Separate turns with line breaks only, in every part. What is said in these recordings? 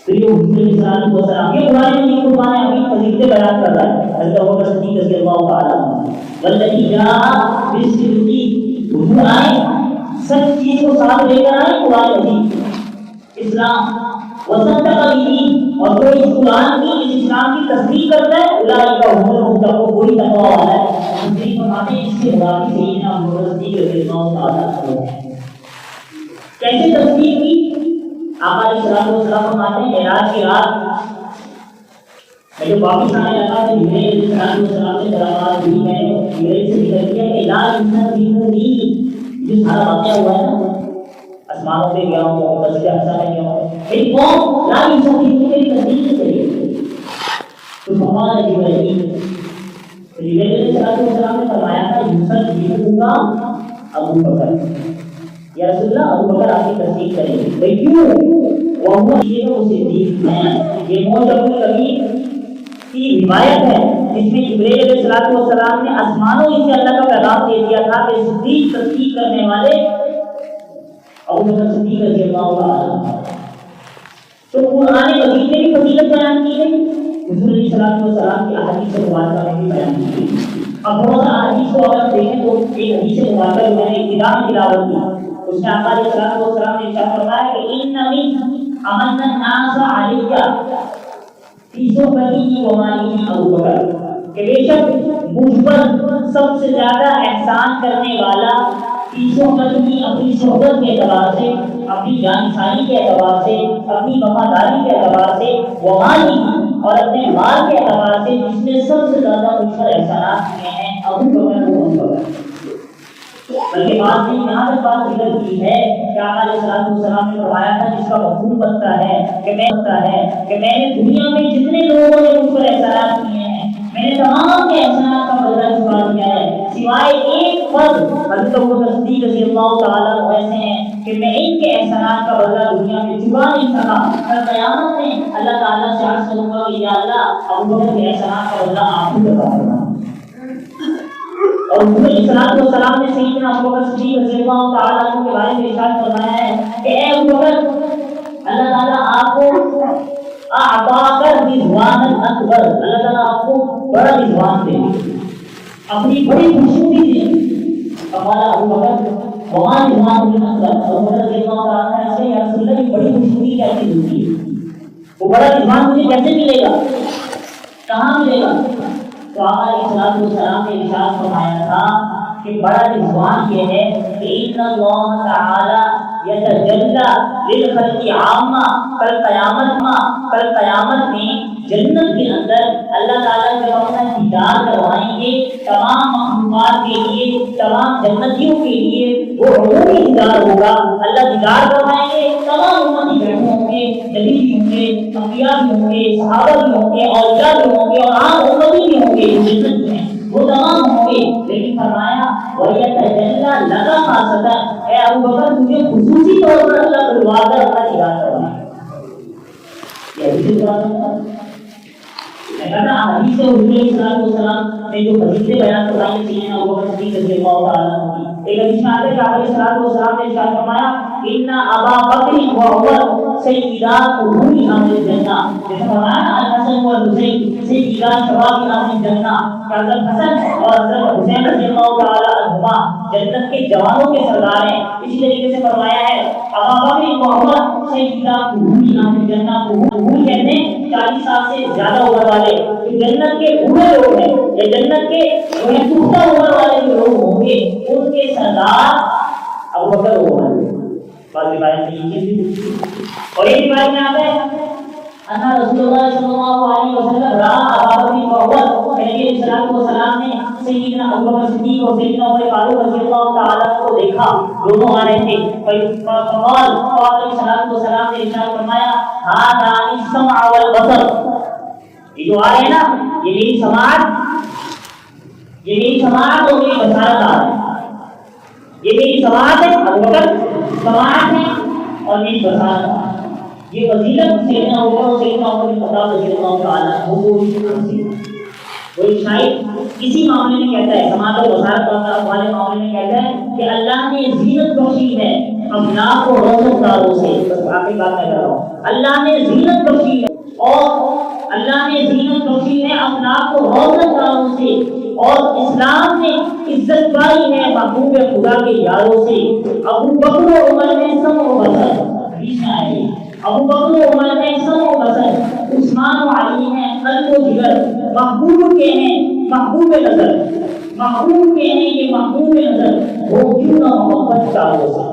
تو یہ حضور صلی اللہ علیہ وسلم یہ قرآن مجید قرآن ابھی فضیلتیں بیان کر رہا ہے حضرت ابوبکر صدیق رضی اللہ تعالیٰ عنہ والذی جاء بالصدق حضور آئے سچ چیز کو ساتھ لے کر آئے قرآن مجید اسلام وصدق به اور کوئی اس قرآن کی اس اسلام کی تصدیق کرتا ہے اولئک هم المتقون کوئی تقوی والا ہے تصدیق فرماتے ہیں اس کے بعد سیدنا ابوبکر صدیق رضی اللہ تعالیٰ عنہ کیسے تصدیق کی آقا علیہ السلام فرماتے ہیں معراج کی رات میں جو واپس آنے لگا تو جبرائیل علیہ السلام سے دربار ہوئی میں نے جبرائیل سے ذکر کیا کہ لا انسان جو سارا واقعہ ہوا ہے نا آسمانوں پہ گیا ہوں مسجد اقصی میں گیا ہوں میری قوم لا انسان میری تصدیق کریے تو فرمایا جبرائیل علیہ السلام نے فرمایا تھا یوسف جیتوں گا ابو بکر یا رسول اللہ ابو بکر آپ کی تصدیق کریں گے بھائی کیوں وہ یہ تو صدیق ہیں یہ موجب الکبیر کی روایت ہے جس میں جبرائیل علیہ السلام نے آسمانوں سے اللہ کا پیغام دے دیا تھا کہ صدیق تصدیق کرنے والے ابو بکر صدیق رضی اللہ عنہ تو قرآن مجید میں بھی فضیلت بیان کی گئی حضور علیہ السلام کی احادیث مبارکہ میں بھی بیان کی گئی اب بہت احادیث کو اگر دیکھیں تو ایک حدیث مبارکہ میں نے ابتدا میں تلاوت کی اس میں آقا علیہ السلام نے ارشاد فرمایا کہ ان من امن الناس علیہ فی صحبتی و مالی ابو بکر کہ بے شک مجھ پر سب سے زیادہ احسان کرنے والا فی صحبتی اپنی صحبت کے اعتبار سے اپنی جانشانی کے اعتبار سے اپنی وفاداری کے اعتبار سے و مالی اور اپنے مال کے اعتبار سے جس نے سب سے زیادہ مجھ پر احسانات کیے ہیں ابو بکر و ابو بکر بلکہ بات نہیں یہاں تک بات ذکر کی ہے کہ آقا علیہ السلام نے فرمایا تھا جس کا مفہوم بنتا ہے کہ میں نے دنیا میں جتنے لوگوں نے مجھ پر احسانات کیے ہیں میں نے تمام کے احسانات کا بدلہ چکا دیا ہے سوائے ایک فرد حضرت ابوبکر صدیق رضی اللہ تعالیٰ عنہ ایسے ہیں کہ میں ان کے احسانات کا بدلہ دنیا میں چکا نہیں سکا کل قیامت میں اللہ تعالیٰ سے عرض کروں گا کہ یا اللہ ابوبکر کے احسانات کا بدلہ آپ ہی چکا دیں اور حضور علیہ السلام نے سیدنا ابوبکر صدیق رضی اللہ تعالیٰ عنہ کے بارے میں ارشاد فرمایا ہے کہ اے ابوبکر اللہ تعالیٰ آپ کو اعطاک رضوان اکبر اللہ تعالیٰ آپ کو بڑا رضوان دے اپنی بڑی خوشنودی دے فقال ابوبکر وما رضوان اکبر ابوبکر رضی اللہ تعالیٰ عنہ ایسے یا رسول اللہ کی بڑی خوشنودی کیسے ہوتی ہے وہ بڑا رضوان مجھے کیسے ملے گا کہاں ملے گا تو آقا علیہ السلام نے ارشاد فرمایا تھا کہ بڑا رضوان یہ ہے کہ ان اللہ تعالی یتجلی للخلق عامہ کل قیامت میں جنت کے اندر اللہ تعالیٰ جب اپنا دیدار کروائیں گے تمام مخلوقات کے لیے تمام جنتیوں کے لیے وہ عمومی دیدار ہوگا اللہ دیدار کروائیں گے تمام امتی بیٹھے ہوں گے نبی بھی ہوں گے انبیاء بھی ہوں گے صحابہ بھی ہوں گے اولیاء بھی ہوں گے اور عام امتی بھی ہوں گے جنت میں وہ تمام ہوں گے لیکن فرمایا وَيَتَجَلَّى لَكَ خَاصَّةً اے ابو بکر تجھے خصوصی طور پر اللہ بلوا کر اپنا دیدار کروائیں گے یہ بھی بات ہے میں کہتا حدیث حضور علیہ السلام نے جو فضیلتیں بیان فرمائی سیدنا ابوبکر صدیق رضی اللہ تعالیٰ عنہ کی ایک حدیث میں آتا ہے کہ علیہ السلام نے ارشاد فرمایا ان ابا بکر وعمر سیدا قرون اہل الجنہ جیسے فرمایا الحسن والحسین سیدا شباب اہل الجنہ کہ حضرت حسن اور حضرت حسین رضی اللہ تعالیٰ عنہما جنت کے جوانوں کے سردار ہیں اسی طریقے سے فرمایا ہے ابا بکر وعمر سیدا قرون اہل الجنہ قرون کہتے ہیں 40 سال سے زیادہ عمر والے جو جنت کے بوڑھے لوگ ہیں یا جنت کے پختہ عمر والے جو لوگ ہوں گے ان کے سردار ابو بکر و عمر بعض روایت میں یہ اور یہ روایت میں آتا ہے ان رسول اللہ صلی اللہ علیہ وسلم رأى ابا بکر و عمر نبی علیہ الصلوۃ والسلام نے سیدنا ابو بکر صدیق اور سیدنا عمر فاروق رضی اللہ تعالی عنہ کو دیکھا دونوں آ رہے تھے فقال علیہ الصلوۃ والسلام نے ارشاد فرمایا ھذا السمع والبصر یہ جو آ رہے ہیں نا یہ میری سماعت اور میری بصارت آ رہی ہے یہ میری سماعت ہے ابو بکر سماعت ہے اور میری بصارت ہے یہ فضیلت سیدنا ابو بکر اور سیدنا عمر بن خطاب رضی اللہ تعالی عنہ کوئی شاید اسی معاملے میں کہتا ہے سماعت اور بصارت والے معاملے میں کہتا ہے کہ اللہ نے زینت بخشی ہے افلاک و روشن تاروں سے. بس آخری بات میں کر رہا ہوں. اللہ نے زینت بخشی ہے اور اللہ نے زینت بخشی ہے افلاک و روشن تاروں سے, اور اسلام نے عزت پائی ہے محبوب خدا کے یاروں سے. ابو بکر و عمر نے سم و بسر, حدیث میں آئے ابو بکر و عمر نے سم و بسر, عثمان و علی ہیں قلب و جگر, محبوب کے ہیں محبوب نظر, محبوب کے ہیں یہ محبوب نظر, وہ کیوں نہ محبت چاروں سے.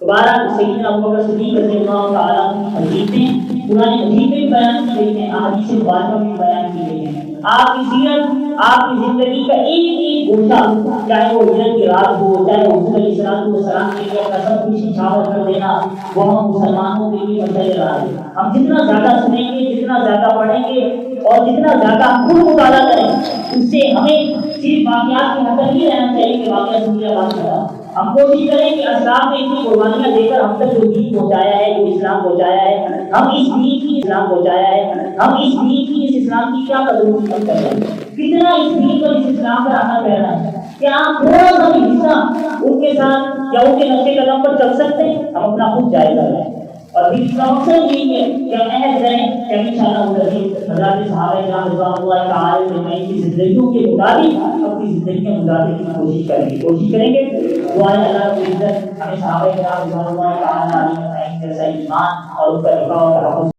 دوبارہ سیدنا ابوبکر صدیق رضی اللہ تعالیٰ عنہ کی حدیثیں قرآن مجید میں بیان کی گئی ہیں, احادیث مبارکہ میں بیان کی گئی ہیں. آپ کی سیرت, آپ کی زندگی کا ایک ایک گوشہ, چاہے وہ ہجرت کی رات ہو, چاہے وہ حضور علیہ السلام کے لیے اپنا سب کچھ نچھاور کر دینا, وہ ہم مسلمانوں کے لیے مسئلہ رہا ہے. ہم جتنا زیادہ سنیں گے, جتنا زیادہ پڑھیں گے اور جتنا زیادہ خود مطالعہ کریں, اس سے ہمیں صرف واقعات کی حد تک نہیں رہنا چاہیے کہ واقعہ سن لیا بات کرا. ہم کوشش کریں کہ اسلام نے اتنی قربانیاں دے کر ہم تک جو دین پہنچایا ہے, جو اسلام پہنچایا ہے, ہم اس دین کی اسلام پہنچایا ہے, ہم اس دین کی اس اسلام کی کیا قدر و قیمت کر رہے ہیں, کتنا اس دین پر اس اسلام پر عمل رہنا ہے. کیا آپ تھوڑا سا بھی حصہ ان کے ساتھ یا ان کے نقش قدم پر چل سکتے ہیں؟ ہم اپنا خود جائزہ لیں. اور پھر اس کا مقصد یہی ہے کہ ہم عہد کریں کہ انشاءاللہ حضرات صحابہ کرام رضوان اللہ تعالی اجمعین کی زندگیوں کے مطابق اپنی زندگیاں گزارنے کی کوشش کریں گے. دعائیں اللہ رب العزت ہمیں صحابہ کرام رضوان اللہ تعالی علیہ جیسا ایمان اور ان کا رفع اور تحفظ